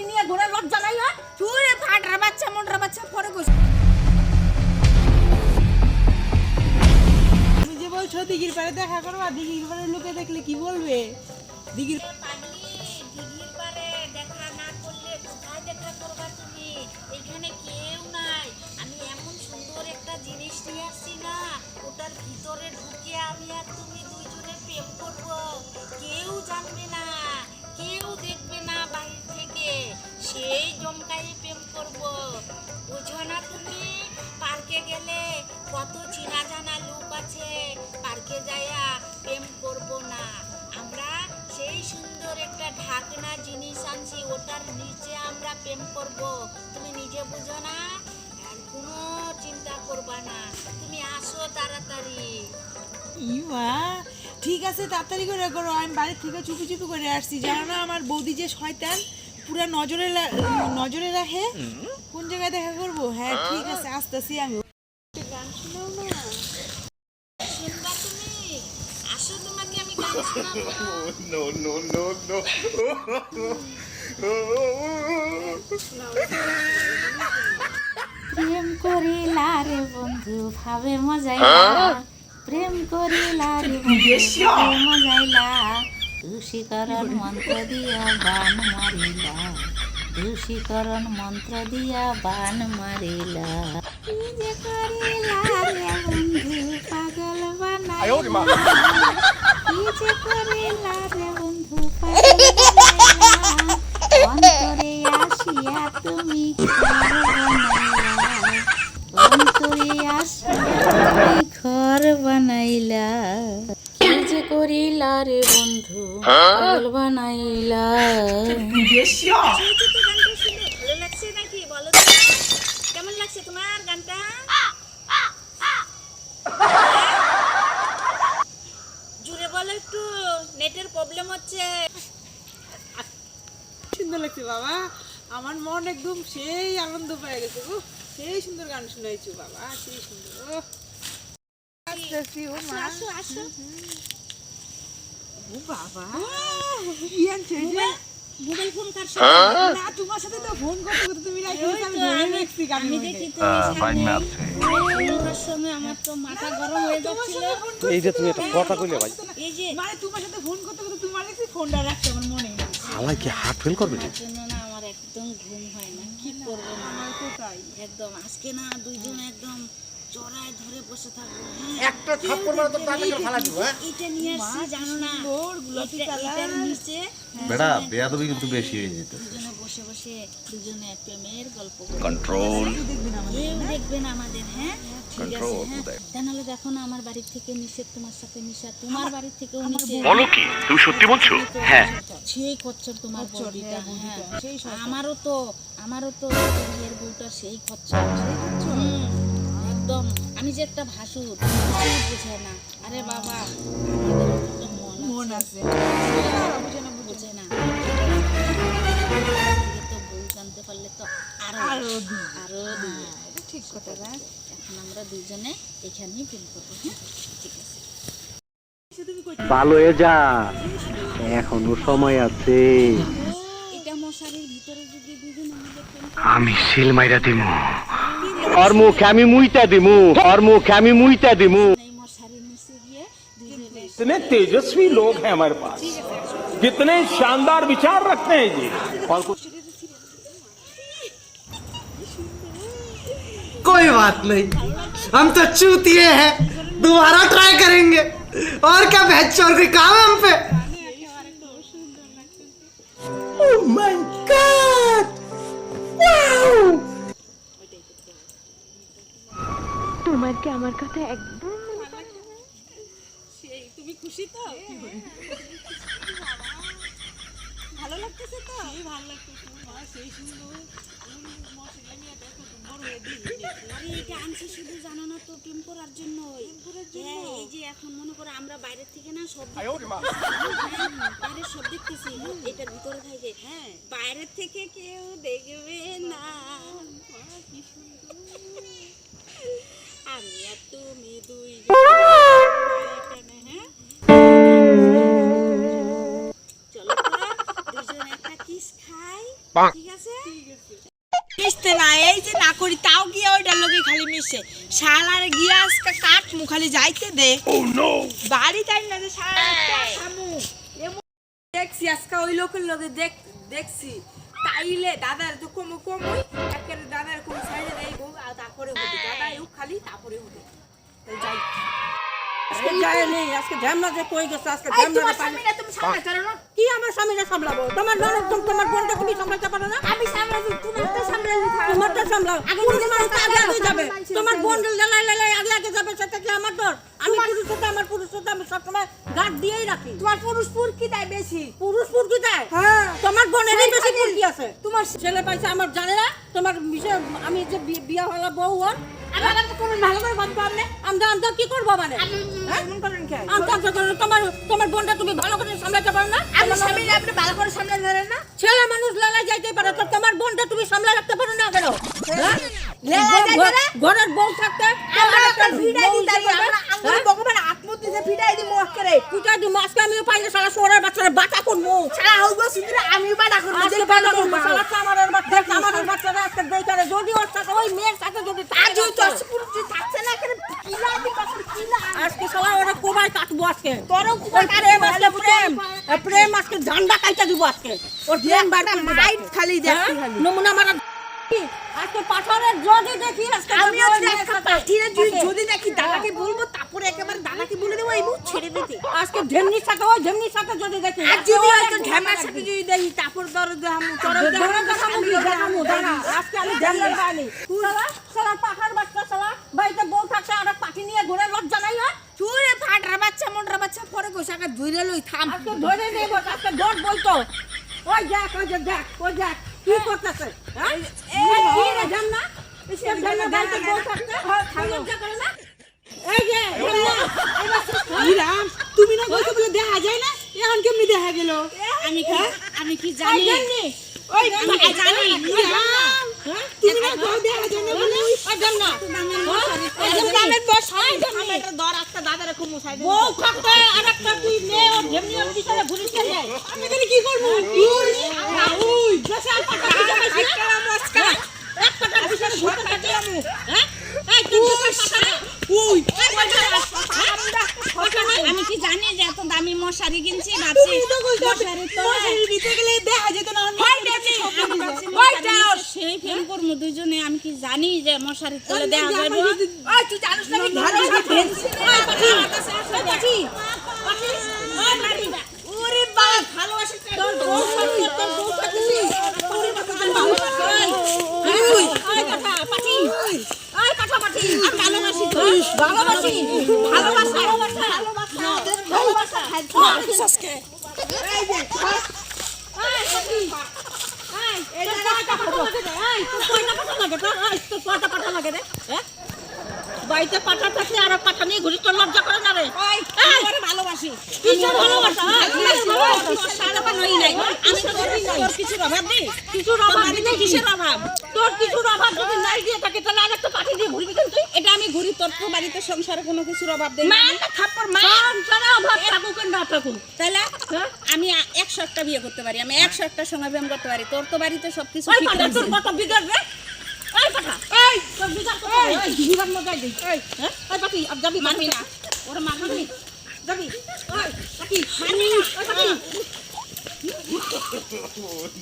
নিয়ে ঘোরা লজ্জা নাই হয় চুরে ফাটার বাচ্চা মোটর বাচ্চা পরে কইছ তুমি যে বলছো দিঘির পাড়ে দেখা করবা দিঘির পাড়ে লোকে দেখলে কি বলবে দিঘির দিঘির পারে দেখা না করলে কোথায় দেখা করবা তুমি এখানে কেউ নাই আমি এমন সুন্দর একটা জিনিস নিয়ে আসছি না ওটার ভিতরে ঢুকে আমি আর তুমি দুইজনে প্রেম করব কেউ জানবে না কেউ দেখবে না বাইরে থেকে সেই জমকায়ে প্রেম করব বুঝো না তুমি পার্কে গেলে কত চেনা জানা লোক আছে পার্কে যাইয়া প্রেম করব না আমরা সেই সুন্দর একটা ঢাকনা জিনিস আনছি ওটার নিচে আমরা প্রেম করব তুমি নিজে বুঝো না আর কোনো চিন্তা করবা না তুমি আসো তাড়াতাড়ি ইমা ঠিক আছে তাড়াতাড়ি করে করো আমি বাড়ি থেকে চুপি চুপি করে আসছি জানো না আমার বৌদি যে শয়তান পুরা নজরে রাখে কোন জায়গায় দেখা করব হ্যাঁ ঠিক আছে আসতেছি আমি গান শোনাও না শুনবা তুমি আসো তোমাকে আমি গান শোনাবো No. প্রেম করিলা রে বন্ধু ভাবে মজাইলা প্রেম করিলা রে বন্ধু ভাবে মজাইলা তুষিকরণ মন্ত্র দিয়া বান মারিলা তুষিকরণ মন্ত্র দিয়া বান মারিলা কি যে করিলা রে বন্ধু পাগল বানাইলা কি যে করিলা রে বন্ধু পাগল বানাইলা অন্তরে আসিয়া তুমি অন্তরে আসিয়া ঘর বানাইলা কি যে করিলা রে বন্ধু পাগল বানাইলা ভালো লাগছে নাকি বলো তো কেমন লাগছে তোমার গানটা জুড়ে বলো একটু নেটের প্রবলেম হচ্ছে সুন্দর লাগছে বাবা আমার মন একদম সেই আনন্দ পেয়ে গেছে গো সেই সুন্দর গান শুনাইছো বাবা সেই সুন্দর আসতেছি ও মা আসো আসো ও বাবা কি আনছে যে মোবাইল ফোন কার সাথে না তোমার সাথে তো ফোন করতে করতে তুমি রাখি আমি ধরে রাখছি গান আমি দেখি তো তোমার সঙ্গে আমার তো মাথা গরম হয়ে যাচ্ছিল এই যে তুমি একটা কথা কইলে ভাই এই যে মানে তোমার সাথে ফোন করতে করতে তোমার দেখছি ফোনটা রাখছে আমার মনে নেই হালাই কি হার্ট ফেল করবে তার জন্য না আমার একদম ঘুম হয় না কি করব না আমার তো তাই একদম আজকে না দুইজন একদম জড়ায় ধরে বসে থাকবো একটা থাপ্পড় মারা তো টাকা করে ফালা দিব হ্যাঁ এটা নিয়ে আসছি জানো না সুন্দর গোলাপি কালার এটার নিচে বেটা বেয়াদবি কিন্তু বেশি হয়ে যেত দুজনে বসে বসে দুজনে প্রেমের গল্প করবো। কন্ট্রোল কেউ দেখবেন আমাদের হ্যাঁ ঠিক আছে হ্যাঁ তাহলে দেখো না আমার বাড়ি থেকে নিষেধ তোমার সাথে মিশা তোমার বাড়ি থেকেও নিষেধ বলো কি তুমি সত্যি বলছো হ্যাঁ সেই খচ্চর তোমার বউটা হ্যাঁ সেই আমারও তো বিয়ের বউটা সেই খচ্চর একদম আমি যে একটা ভাসুর বুঝে না আরে বাবা আমাদের একটা মন আছে বুঝে না তো বউ জানতে পারলে তো আরো ঠিক কথা রাখ এখন আমরা দুইজনে এখানেই প্রেম করবো হ্যাঁ ঠিক আছে ভালো হয়ে যা এখনো সময় আছে এটা মশারির ভিতরে যদি দুজনে মিলে প্রেম আমি সিল মাইরা দিমু ওর মুখ আমি মুইতা দিমু এই মশারির নিচে গিয়ে দুইজনে कितने तेजस्वी लोग हैं हमारे पास कितने शानदार विचार रखते हैं जी और कोई बात नहीं हम तो चूतिए हैं दोबारा ट्राई करेंगे और क्या बहचोर के काम है हम पे ओह माय गॉड वाओ তোমার কি আমার কথা একদম সেই তুমি খুশি তো ভালো লাগতেছে তো এই ভালো লাগতেছে মা সেই সুন্দর মশলা নিয়ে দেখো তো বড় হয়ে দিই আরে এটা আনছি শুধু জানো না তো প্রেম করার জন্য হ্যাঁ এই যে এখন মনে করো আমরা বাইরের থেকে না সব বাইরের সব দেখতেছি এটার ভিতরে থাকে হ্যাঁ বাইরের থেকে কেউ দেখবে না কি সুন্দর আমি আর তুমি দুই এখানে হ্যাঁ চলো তো দুজন একটা কিস খাই ঠিক আছে আছে মিশতে না, এই যে না করি তাও গিয়া ওইটার লোকে খালি মিশে শালারে গিয়া আজকে কাট মু খালি যাইতে দে বাড়ি তাই না যে শালা সামু দেখছি আজকে ওই লোকের লোকে দেখছি তাইলে দাদার তো কমই একেবারে দাদার কোন সাইডে দেই গো আর তারপরে হতে দাদা ইউ খালি তারপরে হতে তাই যাই আজকে যায় নেই আজকে ঝামলা যে কই গেছে আজকে ঝামলা তুমি সামলাতে পারো না কি আমার স্বামীরা সামলাবো তোমার ননদ তোমার বোনটা তুমি সামলাতে পারো না আমি সামলাবো তোমারটা সামলালে তোমারটা সামলাও আগে যাবে তোমার বোন লাই আগে যাবে সেটা কি আমার ডর আমি পুরুষটা আমি সবসময় গার্ড দিয়েই রাখি তোমার পুরুষ কি দেয় বেশি পুরুষ কি দেয় হ্যাঁ তোমার বোনেরই বেশি কি আছে তোমার ছেলে পাইছে আমার জানে না তোমার বিষয় আমি যে বিয়া হলো বউ ওর আমি তো কোনো ভালো করে ভাবতে পারলে আমরা কি করবো মানে এমন করেন কি তোমার বোনটা তুমি ভালো করে সামলাতে পারো না আমি স্বামীর আপনি ভালো করে সামলাতে পারেন না ছেলে মানুষ লালা যাইতে পারে তো তোমার বোনটা তুমি সামলা রাখতে পারো না কেন ঘরের বউ থাকতে আমরা একটা ভিড়াই দিতে আমরা ভগবান আত্মহত্যা দিতে ভিড়াই দি মুখ করে পূজা দি মাসকে আমি পাইলে সারা সোরের বাচ্চারা বাটা করবো সারা হইবো সুন্দর আমি বাটা করব আজকে বাটা করবো সারা কামারের বাচ্চারা আজকে দেইতারে যদি ওর সাথে ওই মেয়ের সাথে যদি আজ ওই তো পুরুষ থাকছে না করে কিলা দি পাশে কিলা আজকে সারা ওরা কোবাই কাটবো আজকে তোর ওর প্রেম আজকে ঝান্ডা কাইটা দিব আজকে ওর প্রেম বাটা মাইট খালি দেখি নমুনা মারা আজকে পাথরের যদি দেখি আজকে আমিও দেখা পাঠিয়ে যদি দেখি দাদাকে বলবো তারপরে একেবারে দাদাকে বলে দেবো এই মুখ ছেড়ে দিতে আজকে ঢেমনির সাথে যদি দেখি আর যদি হয়তো ঢ্যামার সাথে যদি দেখি তারপর দেখামু দাঁড়া আজকে আমি ঢেমনার গানি সারা পাঠার বাচ্চা সারা বাড়িতে বউ থাকছে আর পাঠি নিয়ে ঘুরে লজ্জা নাই হয় চুরে ফাটার বাচ্চা মোটর বাচ্চা পরে গোসাকে ধরে লই থাম আজকে ধরে নেব আজকে ডট বলতো ওই দেখ কি করতেছে হ্যাঁ কি রে ঢেমনা এসে ঢেমনা বাড়িতে বউ থাকছে লজ্জা করে না এই যে রাম তুমি না বলতে বলে দেখা যায় না এখন কেমনি দেখা গেল আমি কি জানি ওই জানি তুমি না বল দেখা যায় না বলে ওই ঢেমনা দামের বস হয় এটা দর একটা দাদারে খুব মুছাই দে বউ থাকতে আর একটা তুই মেয়ে ওর ঢেমনি ওর পিছনে ঘুরে চলে যায় আমি এখানে কি করব ওই বেশি আর পাটা পিছনে এক পাটার পিছনে ঘুরতে থাকি আমি হ্যাঁ এই তুই আমি কি জানি যে এত দামি মশারি কিনছি ভাবছি মশারির ভিতরে গেলে দেখা যেত না সেই ফেম করবো দুজনে আমি কি জানি যে মশারি তলে দেখা যাবে তুই জানিস না ওরে বাবা ভালোবাসি তোর বউ বাড়িতে পাঠা থাকলে আর পাঠা নিয়ে ঘুরি তোর লজ্জা করে না রে ভালোবাসি কিসের ভালোবাসা কিছুর অভাব নেই কিছুর অভাব নেই কিসের অভাব তোর কিছুর অভাব যদি নাই দিয়ে থাকে তাহলে আর একটা পাঠি দিয়ে ঘুরবি কিন্তু তুই এটা আমি ঘুরি তোর তো বাড়িতে সংসারে কোনো কিছুর অভাব দেই না আমি। থাপ্পড় মা সংসারে অভাব থাকুক না থাকুক তাহলে আমি 100টা বিয়ে করতে পারি আমি 100টার সঙ্গে প্রেম করতে পারি তোর তো বাড়িতে সবকিছু ওই ঠিক পাঠা আছে তোর কত বিঘার রে এই পাঠা এই তোর বিঘার কত এই বিঘার মধ্যে দেই এই হ্যাঁ এই পাঠি আব যাবি মানবি না ওর মানবি যাবি ওই পাঠি মানি ওই পাঠি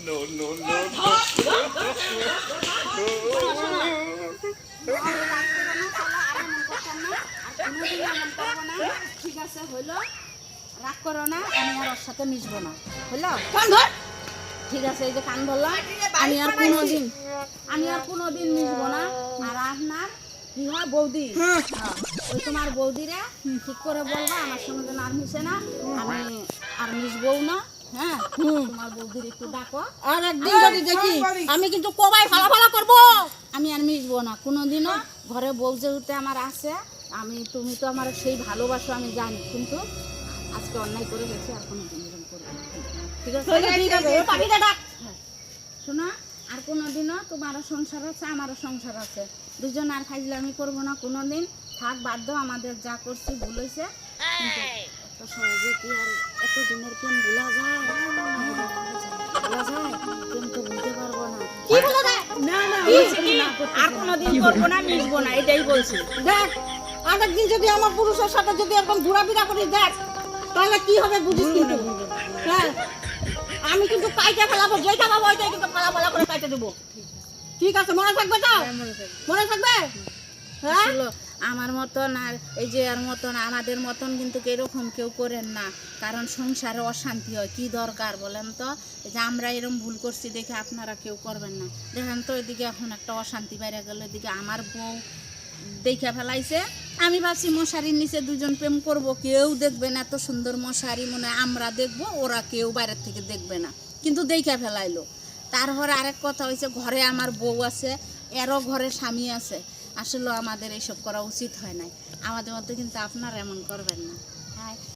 No, no, no, ঠিক আছে হইলো রাগ করো না আমি আর ওর সাথে মিশবো না হইলো কান ধর ঠিক আছে এই যে কান ধরলাম আমি আর কোনোদিন মিশবো না আর আপনার কি হয় বৌদি হ্যাঁ, ওই তোমার বৌদিরে ঠিক করে বলবা আমার সঙ্গে যেন আর মিশে না আমি আর মিশবও না হ্যাঁ তোমার বৌদির একটু ডাকো আর একদিন যদি দেখি আমি কিন্তু কোবাই ফালা করব আমি আর মিশবো না কোনোদিনও ঘরে বউ যেহেতু আমার আছে তুমি তো আমার সেই ভালোবাসো আমি জানি কিন্তু আজকে অন্যায় করে গেছি আর কোনোদিন এরকম করবো না। ঠিক আছে ঠিক আছে ওই পাঠিটা ডাক শোনা আর কোনোদিনও তোমারও সংসার আছে আমারও সংসার আছে দুজন আর ফাইজলামি করবো না কোনোদিন থাক বাধ্য আমাদের যা করছি ভুল হয়েছে কিন্তু এত সহজে কি আর এত দিনের প্রেম ভোলা যায় প্রেম তো ভুলতে পারবো না কি বলে দেখ না না বলছি কি, আর কোনোদিন করবো না, মিশবো না, এটাই বলছি। দেখ আরেকদিন যদি আমার পুরুষের সাথে যদি এরকম ঘোরাফেরা করিস দেখ তাহলে কি হবে বুঝিস কিন্তু হ্যাঁ আমি কিন্তু কাইটে ফেলাবো, যেটা পাবো ওইটাই কিন্তু ফালা করে কাইটে দেবো। ঠিক আছে, মনে থাকবে তো? মনে থাকবে? হ্যাঁ আসলে আমার মতন আর এই যে আর মতন আমাদের মতন কিন্তু এরকম কেউ করেন না, কারণ সংসারে অশান্তি হয়। কি দরকার বলেন তো? এই যে আমরা এরকম ভুল করছি দেখে আপনারা কেউ করবেন না। দেখেন তো এদিকে এখন একটা অশান্তি বাইরে গেল, এদিকে আমার বউ দেখে ফেলাইছে। আমি ভাবছি মশারির নিচে দুজন প্রেম করব, কেউ দেখবে না, এত সুন্দর মশারি মনে হয় আমরা দেখবো, ওরা কেউ বাইরের থেকে দেখবে না, কিন্তু দেখে ফেলাইলো। তারপরে আরেক কথা হয়েছে, ঘরে আমার বউ আছে, এরও ঘরে স্বামী আছে। আসলে আমাদের এইসব করা উচিত হয় নাই। আমাদের মধ্যে কিন্তু আপনারা এমন করবেন না।